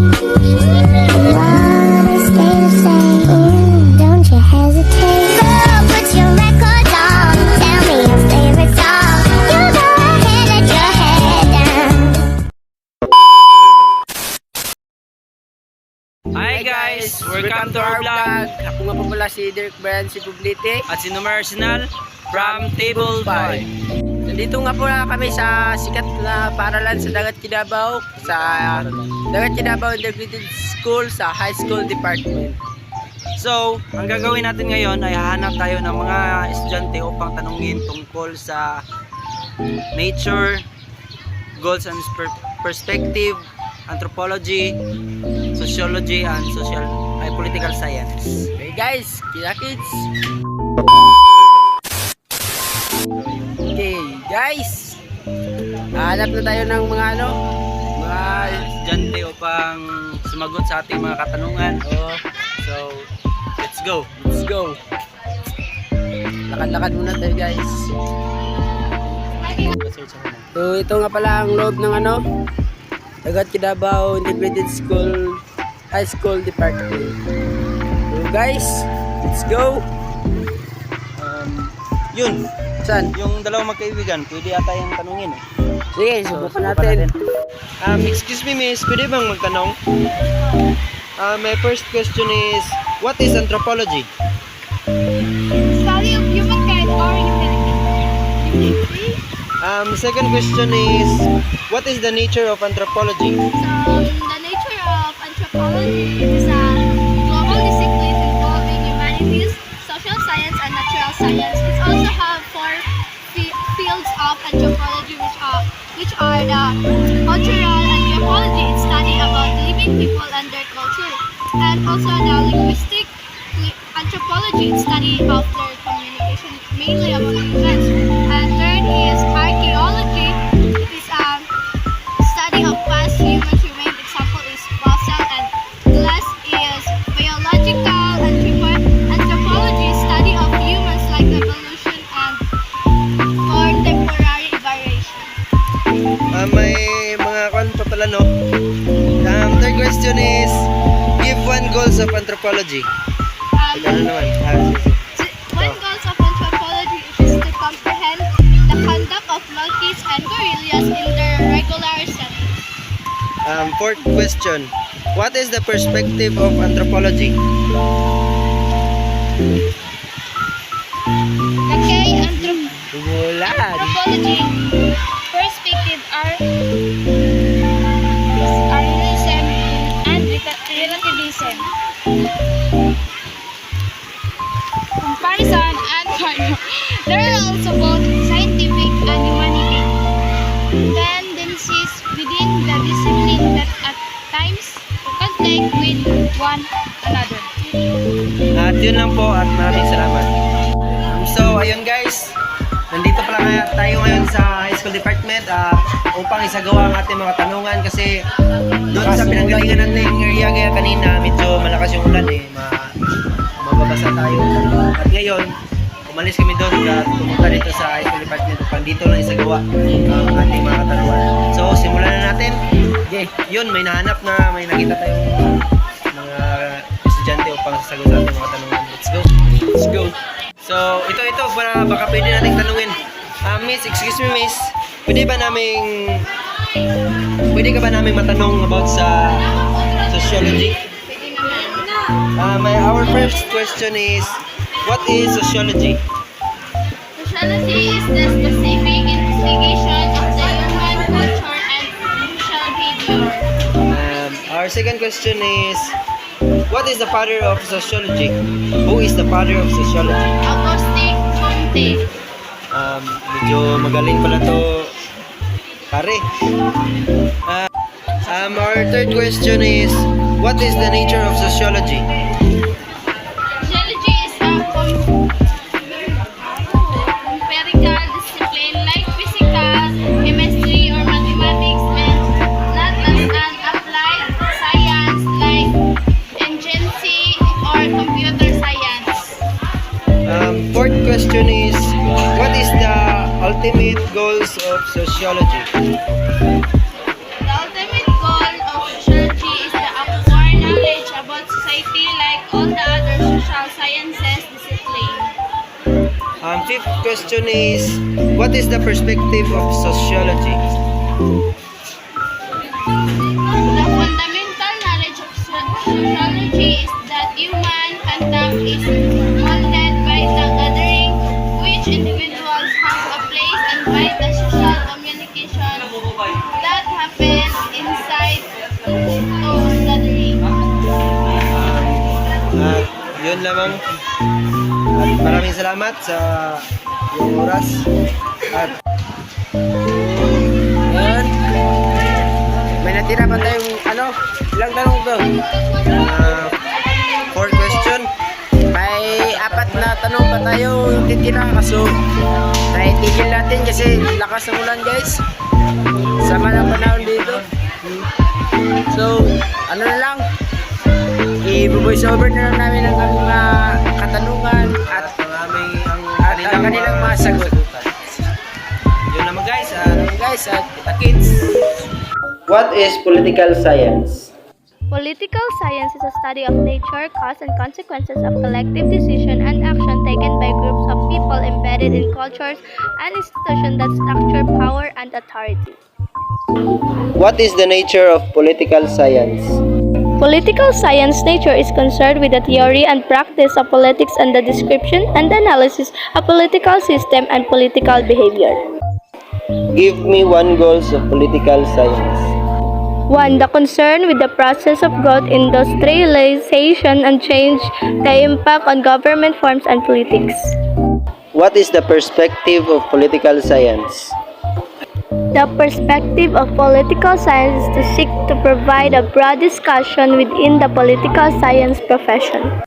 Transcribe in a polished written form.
Don't you hesitate. Girl, put your record on. Tell me your favorite song. You go ahead, let your head down. Hi guys! Welcome to our vlog! Ako nga po pala si Derek Brian si Publite. At si Arsenal from Table 5. Nandito nga po na kami sa sikat na paaralan sa Dagat Kidabaw, sa Dagat Kidabaw Integrated School sa High School Department. So, ang gagawin natin ngayon ay hahanap tayo ng mga estudyante upang tanungin tungkol sa nature, goals and perspective, anthropology, sociology and political science. Okay guys, kaya kids! Okay guys! Hanap na tayo ng mga mga Estudyante upang sumagot sa ating mga katanungan. So, let's go! Let's go! Lakad-lakad muna tayo guys. So ito nga pala ang loob ng Dagat Kidabaw Integrated School High School Department. So guys, let's go! Yun! Saan? Yung dalawang magkaibigan, pwede ata yung tanungin eh. Sige, subukan natin. Excuse me miss, pwede bang magtanong? My first question is, what is anthropology? Study of humankind or humanity. Second question is, what is the nature of anthropology? The nature of anthropology is a global discipline involving humanities, social science, and natural science. It also have four fields of anthropology, which are the cultural anthropology, it's study about living people and their culture, and also the linguistic anthropology, it's study of their communication, mainly among humans. And third is archaeology, it is a study of past human remains. Example is fossil. And last is biological anthropology, study of humans like evolution and contemporary variation. May mga kwan pa pala no? Third question is, give one goals of anthropology. Ano naman? One goals of anthropology is to comprehend the conduct of monkeys and gorillas in their regular settings. Fourth question, what is the perspective of anthropology? Okay, Tumulan! anthropology perspective are realism and relativism, comparison and kind. There are also both scientific and humanitic tendencies within the discipline that at times conflict with one another. At yun lang po at maraming salamat. So ayun guys, nandito pala tayo ngayon sa high school department upang isagawa ang ating mga tanungan kasi doon sa pinanggalingan natin area kaya kanina medyo malakas yung ulan mababasa tayo. At ngayon, umalis kami doon at pumunta dito sa high school department upang dito lang isagawa ang ating mga katanungan. So simulan na natin. Okay. Yun, may nahanap na, may nakita tayong mga estudyante upang sasagot sa ating mga tanungan. Let's go! Let's go! So, ito, baka pwede nating tanungin. Miss, excuse me miss, pwede ka ba namin matanong about sa sociology? Our first question is, what is sociology? Sociology is the specific investigation of the human culture and social behavior. Our second question is, what is the father of sociology? Who is the father of sociology? Agustin Comte. Medyo magaling pala to, pare. Our third question is, what is the nature of sociology? Sociology is a empirical discipline like physical, chemistry, or mathematics, and not as an applied science like engineering or computer science. Fourth question is, what is the ultimate goals of sociology? The ultimate goal of sociology is the fifth question is, what is the perspective of sociology? The fundamental knowledge of sociology is that human conduct is molded by the gathering which individuals have a place and by the social communication that happens inside those gatherings. At yun lamang. At maraming salamat sa iyong oras. At Ayan. May natira pa tayong ilang tanong to? fourth question. May 4 na tanong pa tayo titira kaso naitigil natin kasi lakas ng ulan guys. Sama ng panahon dito. So, ano na lang, i-voice over na lang namin ang aming mga katanungan at ang kanilang mga sagot. Yun naman guys. Guys, at kita-kits! What is political science? Political science is a study of nature, cause, and consequences of collective decision and action taken by groups of people embedded in cultures and institutions that structure power and authority. What is the nature of political science? Political science nature is concerned with the theory and practice of politics and the description and analysis of political system and political behavior. Give me one goals of political science. 1. The concern with the process of growth, industrialization, and change, the impact on government forms and politics. What is the perspective of political science? The perspective of political science is to seek to provide a broad discussion within the political science profession.